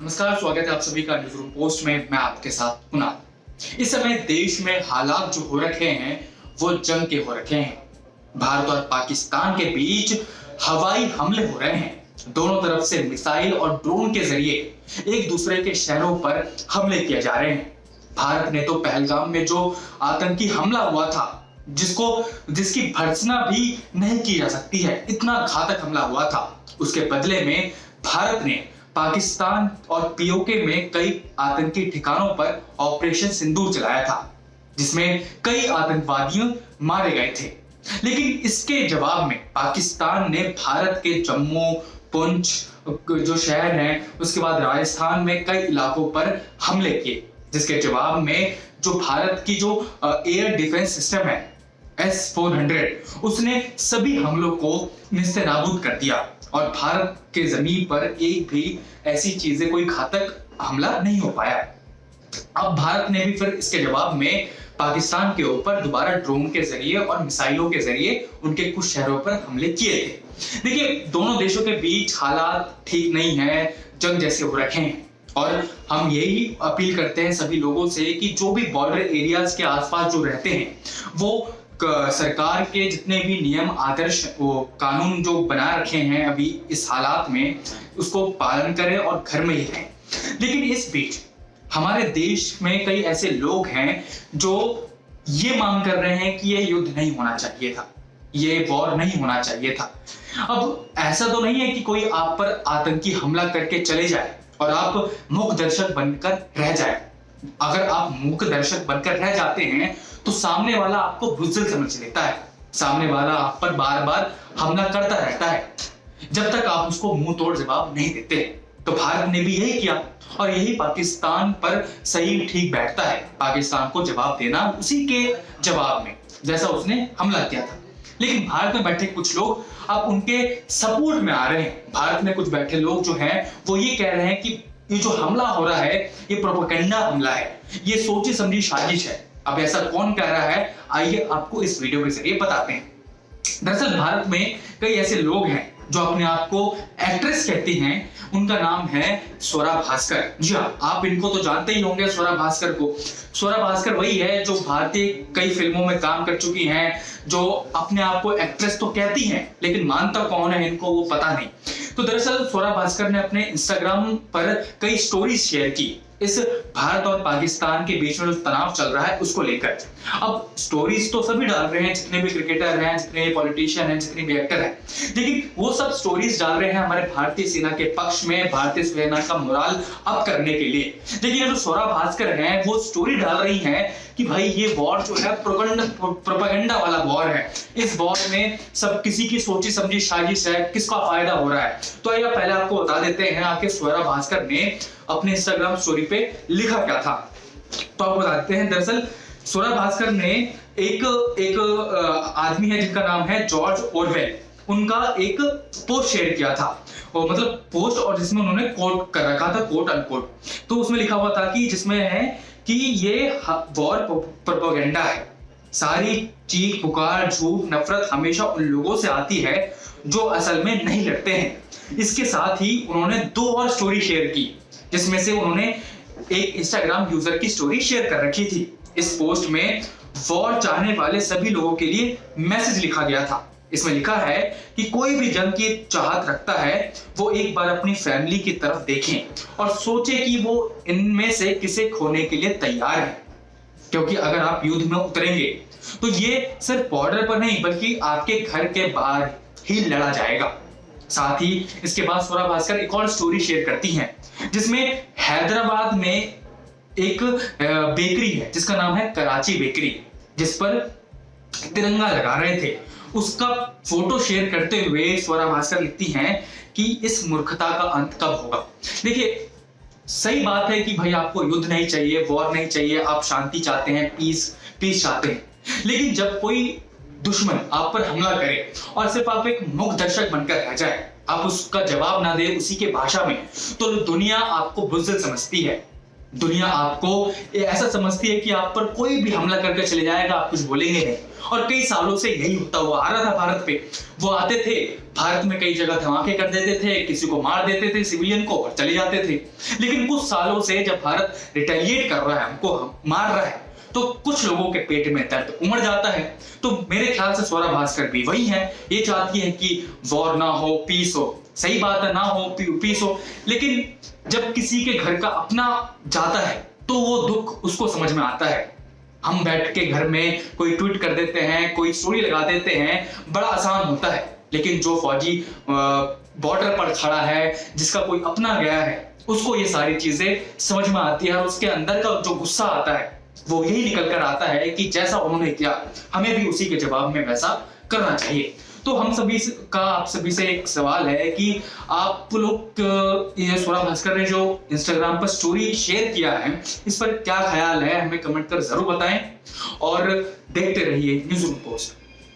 नमस्कार, स्वागत है आप सभी का न्यूज़ रूम पोस्ट में। मैं आपके साथ कुणाल। इस समय देश में हालात जो हो रखे हैं वो जंग के हो रखे हैं। भारत और पाकिस्तान के बीच हवाई हमले हो रहे हैं। दोनों तरफ से मिसाइल और ड्रोन के जरिए एक दूसरे के शहरों पर हमले किए जा रहे हैं। भारत ने तो पहलगाम में जो आतंकी हमला हुआ था, जिसकी भर्त्सना भी नहीं की जा सकती है, इतना घातक हमला हुआ था, उसके बदले में भारत ने पाकिस्तान और पीओके में कई आतंकी ठिकानों पर ऑपरेशन सिंदूर चलाया था, जिसमें कई आतंकवादी मारे गए थे। लेकिन इसके जवाब में पाकिस्तान ने भारत के जम्मू, पुंछ जो शहर है, उसके बाद राजस्थान में कई इलाकों पर हमले किए, जिसके जवाब में जो भारत की जो एयर डिफेंस सिस्टम है S-400, उसने सभी हमलों को निस्तेनाबूद कर दिया और भारत के जमीन पर एक भी ऐसी चीजें, कोई घातक हमला नहीं हो पाया। अब भारत ने भी फिर इसके जवाब में पाकिस्तान के ऊपर दोबारा ड्रोन के जरिए और मिसाइलों के जरिए उनके कुछ शहरों पर हमले किए थे। देखिए, दोनों देशों के बीच हालात ठीक नहीं है, जंग जैसे हो रखे हैं और हम यही अपील करते हैं सभी लोगों से कि जो भी बॉर्डर एरियाज के आसपास जो रहते हैं वो सरकार के जितने भी नियम, आदर्श, वो कानून जो बना रखे हैं अभी इस हालात में, उसको पालन करें और घर में ही रहें। लेकिन इस बीच हमारे देश में कई ऐसे लोग हैं जो ये मांग कर रहे हैं कि ये युद्ध नहीं होना चाहिए था, ये वॉर नहीं होना चाहिए था। अब ऐसा तो नहीं है कि कोई आप पर आतंकी हमला करके चले जाए और आप मूक दर्शक बनकर रह जाए। अगर आप मूक दर्शक बनकर रह जाते हैं तो सामने वाला आपको बुज़दिल समझ लेता है, सामने वाला आप पर बार बार हमला करता रहता है जब तक आप उसको मुंह तोड़ जवाब नहीं देते। तो भारत ने भी यही किया और यही पाकिस्तान पर सही ठीक बैठता है, पाकिस्तान को जवाब देना उसी के जवाब में जैसा उसने हमला किया था। लेकिन भारत में बैठे कुछ लोग अब उनके सपोर्ट में आ रहे हैं। भारत में कुछ बैठे लोग जो हैं वो ये कह रहे हैं कि ये जो हमला हो रहा है ये प्रोपेगेंडा हमला है, ये सोची समझी साजिश है। अब ऐसा कौन कह रहा है, आइए आपको इस वीडियो के जरिए बताते हैं। दरअसल भारत में कई ऐसे लोग हैं जो अपने आप को एक्ट्रेस कहती हैं। उनका नाम है स्वरा भास्कर। जी हाँ, आप इनको तो जानते ही होंगे, स्वरा भास्कर को। स्वरा भास्कर वही है जो भारतीय कई फिल्मों में काम कर चुकी हैं, जो अपने आप को एक्ट्रेस तो कहती हैं लेकिन मानता कौन है इनको वो पता नहीं। तो दरअसल स्वरा भास्कर ने अपने इंस्टाग्राम पर कई स्टोरीज शेयर की इस भारत और पाकिस्तान के बीच में जो तनाव चल रहा है उसको लेकर। अब स्टोरीज तो सभी डाल रहे हैं, जितने भी क्रिकेटर हैं, जितने पॉलिटिशियन हैं, जितने भी एक्टर हैं, लेकिन वो सब स्टोरीज डाल रहे हैं हमारे भारतीय सेना के पक्ष में, भारतीय सेना का मोराल अप करने के लिए। लेकिन जो स्वरा भास्कर हैं वो स्टोरी डाल रही हैं कि भाई ये वॉर जो है प्रोपेगेंडा वाला वॉर है, इस वॉर में सब किसी की सोची समझी साजिश है, किसका फायदा हो रहा है। तो आइए पहले आपको बता देते हैं आखिर स्वरा भास्कर ने अपने इंस्टाग्राम स्टोरी पे लिखा क्या था। तो आपको बताते हैं, दरअसल स्वरा भास्कर ने एक आदमी है जिनका नाम है जॉर्ज ऑरवेल, उनका एक पोस्ट शेयर किया था, और मतलब पोस्ट, और जिसमें उन्होंने कोट कर रखा था, कोट अनकोट। तो उसमें लिखा हुआ था कि जिसमें है कि ये वॉर प्रोपेगेंडा है, सारी चीख पुकार, झूठ, नफरत हमेशा उन लोगों से आती है जो असल में नहीं लड़ते हैं। इसके साथ ही उन्होंने 2 और स्टोरी शेयर की, जिसमें से उन्होंने एक इंस्टाग्राम यूजर की स्टोरी शेयर कर रखी थी। इस पोस्ट में वॉर चाहने वाले सभी लोगों के लिए मैसेज लिखा गया था। इसमें लिखा है कि कोई भी जंग की चाहत रखता है वो एक बार अपनी फैमिली की तरफ देखें और सोचे कि वो इनमें से किसे खोने के लिए तैयार है, क्योंकि अगर आप युद्ध में उतरेंगे तो ये सिर्फ बॉर्डर पर नहीं बल्कि आपके घर के बाहर ही लड़ा जाएगा। साथ ही इसके बाद स्वरा भास्कर एक और स्टोरी शेयर करती हैं, जिसमें हैदराबाद में एक बेकरी है जिसका नाम है कराची बेकरी, जिस पर तिरंगा लगा रहे थे, उसका फोटो शेयर करते हुए स्वरा भास्कर लिखती हैं कि इस मूर्खता का अंत कब होगा। देखिए, सही बात है कि भाई आपको युद्ध नहीं चाहिए, वॉर नहीं चाहिए, आप शांति चाहते हैं, पीस चाहते हैं। लेकिन जब कोई दुश्मन आप पर हमला करे और सिर्फ आप एक मूक दर्शक बनकर रह जाए, आप उसका जवाब ना दे उसी के भाषा में, तो दुनिया आपको बुज़दिल समझती है। दुनिया आपको ऐसा समझती है कि आप पर कोई भी हमला करके चले जाएगा, आप कुछ बोलेंगे नहीं। और कई सालों से यही होता हुआ आ रहा था भारत पे। वो आते थे, भारत में कई जगह धमाके कर देते थे, किसी को मार देते थे सिविलियन को और चले जाते थे। लेकिन कुछ सालों से जब भारत रिटेलिएट कर रहा है, हमको मार रहा है, तो कुछ लोगों के पेट में दर्द उमड़ जाता है। तो मेरे ख्याल से स्वरा भास्कर भी वही है, ये चाहती है कि वॉर ना हो, पीस हो। सही बात है, ना हो पीस हो, लेकिन जब किसी के घर का अपना जाता है तो वो दुख उसको समझ में आता है। हम बैठ के घर में कोई ट्वीट कर देते हैं, कोई स्टोरी लगा देते हैं, बड़ा आसान होता है। लेकिन जो फौजी बॉर्डर पर खड़ा है, जिसका कोई अपना गया है, उसको ये सारी चीजें समझ में आती है और उसके अंदर का जो गुस्सा आता है वो यही निकल कर आता है कि जैसा उन्होंने किया, हमें भी उसी के जवाब में वैसा करना चाहिए। तो हम सभी का आप सभी से एक सवाल है कि आप लोग ये स्वरा भास्कर ने जो इंस्टाग्राम पर स्टोरी शेयर किया है, इस पर क्या ख्याल है, हमें कमेंट कर जरूर बताएं और देखते रहिए न्यूज़ रूम पोस्ट।